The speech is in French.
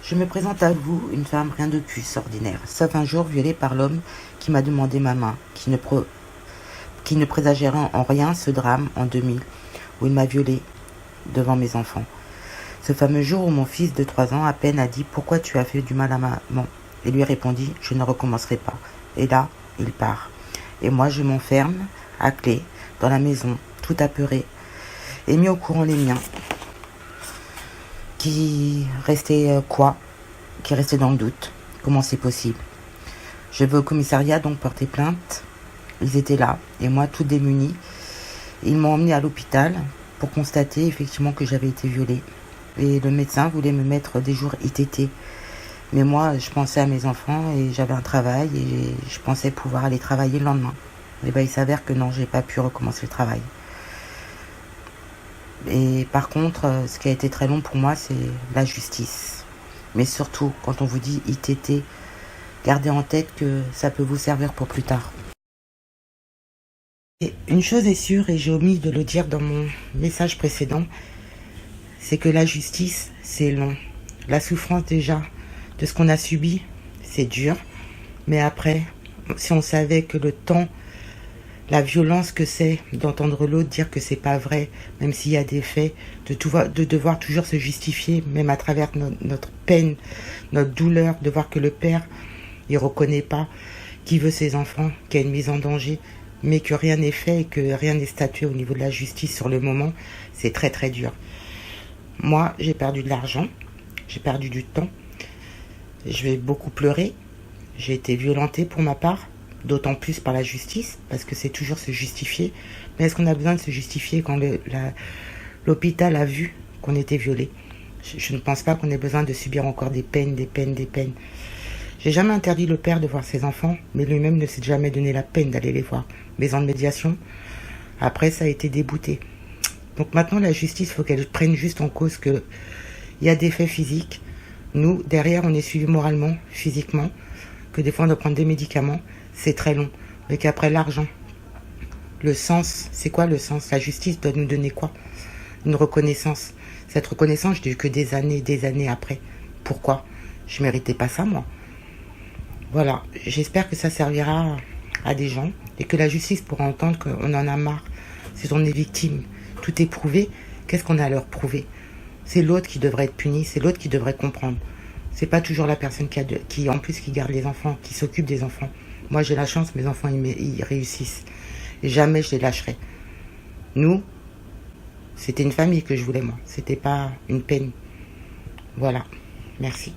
Je me présente à vous, une femme rien de plus ordinaire, sauf un jour violée par l'homme qui m'a demandé ma main, qui ne présageait en rien ce drame en 2000, où il m'a violée devant mes enfants. Ce fameux jour où mon fils de 3 ans à peine a dit « Pourquoi tu as fait du mal à maman ?» et lui répondit « Je ne recommencerai pas ». Et là, il part. Et moi, je m'enferme, à clé, dans la maison, tout apeuré, et mis au courant les miens, qui restaient qui restaient dans le doute. Comment c'est possible? Je vais au commissariat donc porter plainte. Ils étaient là, et moi tout démuni. Ils m'ont emmené à l'hôpital pour constater effectivement que j'avais été violée. Et le médecin voulait me mettre des jours ITT. Mais moi, je pensais à mes enfants et j'avais un travail et je pensais pouvoir aller travailler le lendemain. Et il s'avère que non, j'ai pas pu recommencer le travail. Et par contre, ce qui a été très long pour moi, c'est la justice. Mais surtout, quand on vous dit ITT, gardez en tête que ça peut vous servir pour plus tard. Et une chose est sûre, et j'ai omis de le dire dans mon message précédent, c'est que la justice, c'est long. La souffrance déjà de ce qu'on a subi, c'est dur. Mais après, si on savait que le temps, la violence que c'est d'entendre l'autre dire que c'est pas vrai, même s'il y a des faits, de devoir toujours se justifier, même à travers notre peine, notre douleur, de voir que le père, il reconnaît pas qu'il veut ses enfants, qu'il y a une mise en danger, mais que rien n'est fait et que rien n'est statué au niveau de la justice sur le moment, c'est très très dur. Moi, j'ai perdu de l'argent, j'ai perdu du temps, je vais beaucoup pleurer, j'ai été violentée pour ma part, d'autant plus par la justice, parce que c'est toujours se justifier. Mais est-ce qu'on a besoin de se justifier quand l'hôpital a vu qu'on était violé? Je ne pense pas qu'on ait besoin de subir encore des peines, des peines, des peines. J'ai jamais interdit le père de voir ses enfants, mais lui-même ne s'est jamais donné la peine d'aller les voir. Maison de médiation, après ça a été débouté. Donc maintenant la justice, il faut qu'elle prenne juste en cause qu'il y a des faits physiques. Nous, derrière, on est suivi moralement, physiquement, que des fois on doit prendre des médicaments, c'est très long. Mais qu'après l'argent, le sens, c'est quoi le sens? La justice doit nous donner quoi? Une reconnaissance. Cette reconnaissance, je l'ai eu que des années après. Pourquoi? Je méritais pas ça, moi. Voilà, j'espère que ça servira à des gens et que la justice pourra entendre qu'on en a marre. Si on est victime, tout est prouvé, qu'est-ce qu'on a à leur prouver? C'est l'autre qui devrait être puni, c'est l'autre qui devrait comprendre. C'est pas toujours la personne qui en plus qui garde les enfants, qui s'occupe des enfants. Moi j'ai la chance, mes enfants ils réussissent. Et jamais je les lâcherai. Nous, c'était une famille que je voulais moi, c'était pas une peine. Voilà, merci.